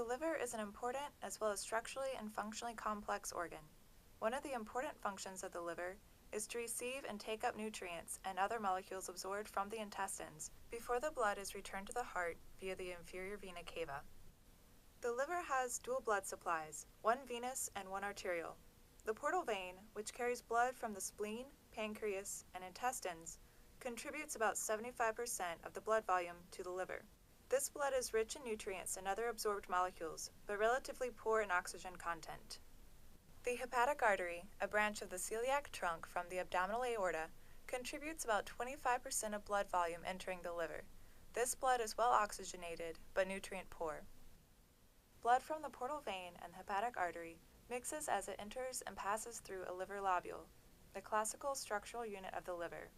liver is an important as well as structurally and functionally complex organ. One of the important functions of the liver is to receive and take up nutrients and other molecules absorbed from the intestines before the blood is returned to the heart via the inferior vena cava. The liver has dual blood supplies, one venous and one arterial. The portal vein, which carries blood from the spleen, pancreas, and intestines, contributes about 75% of the blood volume to the liver. This blood is rich in nutrients and other absorbed molecules, but relatively poor in oxygen content. The hepatic artery, a branch of the celiac trunk from the abdominal aorta, contributes about 25% of blood volume entering the liver. This blood is well oxygenated, but nutrient poor. Blood from the portal vein and hepatic artery mixes as it enters and passes through a liver lobule, the classical structural unit of the liver.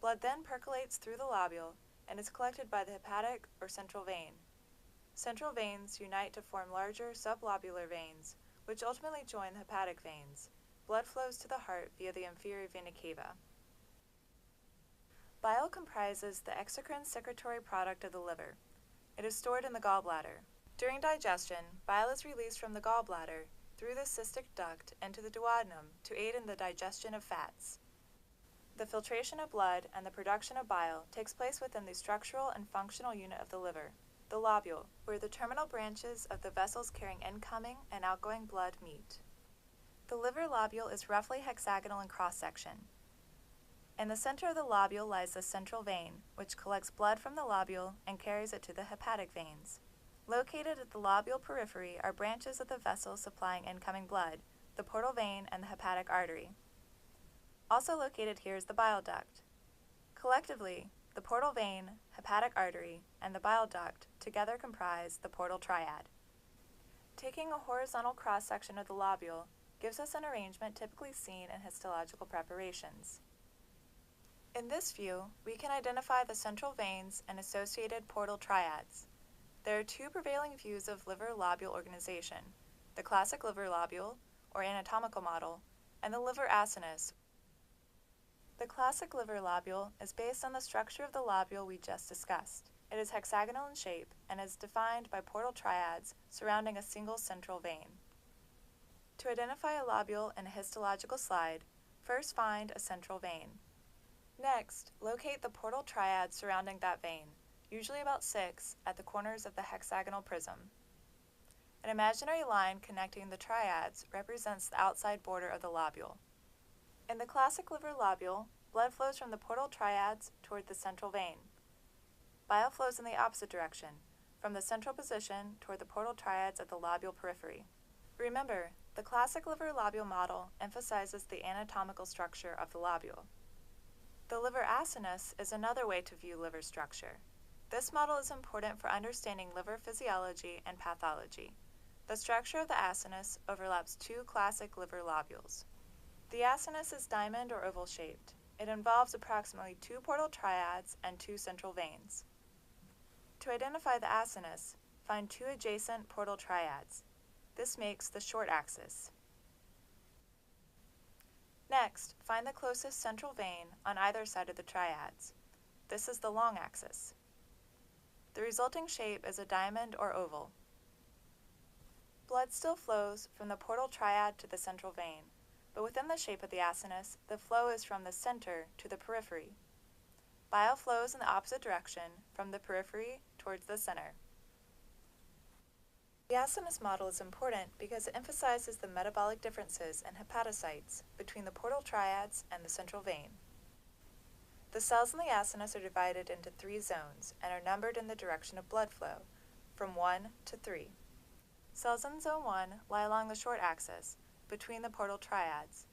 Blood then percolates through the lobule and is collected by the hepatic or central vein. Central veins unite to form larger sublobular veins, which ultimately join the hepatic veins. Blood flows to the heart via the inferior vena cava. Bile comprises the exocrine secretory product of the liver. It is stored in the gallbladder. During digestion, bile is released from the gallbladder through the cystic duct into the duodenum to aid in the digestion of fats. The filtration of blood and the production of bile takes place within the structural and functional unit of the liver, the lobule, where the terminal branches of the vessels carrying incoming and outgoing blood meet. The liver lobule is roughly hexagonal in cross-section. In the center of the lobule lies the central vein, which collects blood from the lobule and carries it to the hepatic veins. Located at the lobule periphery are branches of the vessels supplying incoming blood, the portal vein and the hepatic artery. Also located here is the bile duct. Collectively, the portal vein, hepatic artery, and the bile duct together comprise the portal triad. Taking a horizontal cross-section of the lobule gives us an arrangement typically seen in histological preparations. In this view, we can identify the central veins and associated portal triads. There are two prevailing views of liver lobule organization: the classic liver lobule, or anatomical model, and the liver acinus. The classic liver lobule is based on the structure of the lobule we just discussed. It is hexagonal in shape and is defined by portal triads surrounding a single central vein. To identify a lobule in a histological slide, first find a central vein. Next, locate the portal triads surrounding that vein, usually about 6 at the corners of the hexagonal prism. An imaginary line connecting the triads represents the outside border of the lobule. In the classic liver lobule, blood flows from the portal triads toward the central vein. Bile flows in the opposite direction, from the central position toward the portal triads at the lobule periphery. Remember, the classic liver lobule model emphasizes the anatomical structure of the lobule. The liver acinus is another way to view liver structure. This model is important for understanding liver physiology and pathology. The structure of the acinus overlaps two classic liver lobules. The acinus is diamond or oval shaped. It involves approximately 2 portal triads and 2 central veins. To identify the acinus, find 2 adjacent portal triads. This makes the short axis. Next, find the closest central vein on either side of the triads. This is the long axis. The resulting shape is a diamond or oval. Blood still flows from the portal triad to the central vein, but within the shape of the acinus, the flow is from the center to the periphery. Bile flows in the opposite direction, from the periphery towards the center. The acinus model is important because it emphasizes the metabolic differences in hepatocytes between the portal triads and the central vein. The cells in the acinus are divided into 3 zones and are numbered in the direction of blood flow, from 1 to 3. Cells in zone 1 lie along the short axis, between the portal triads.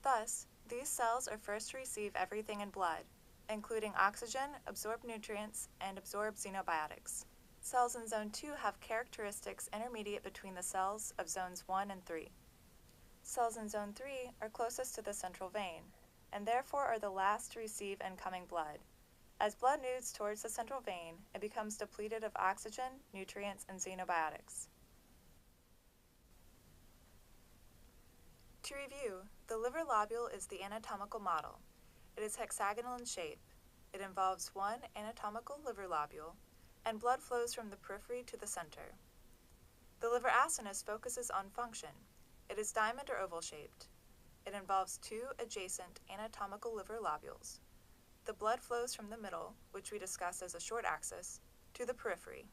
Thus, these cells are first to receive everything in blood, including oxygen, absorbed nutrients, and absorbed xenobiotics. Cells in zone 2 have characteristics intermediate between the cells of zones 1 and 3. Cells in zone 3 are closest to the central vein, and therefore are the last to receive incoming blood. As blood moves towards the central vein, it becomes depleted of oxygen, nutrients, and xenobiotics. To review, the liver lobule is the anatomical model. It is hexagonal in shape. It involves 1 anatomical liver lobule, and blood flows from the periphery to the center. The liver acinus focuses on function. It is diamond or oval shaped. It involves two adjacent anatomical liver lobules. The blood flows from the middle, which we discuss as a short axis, to the periphery.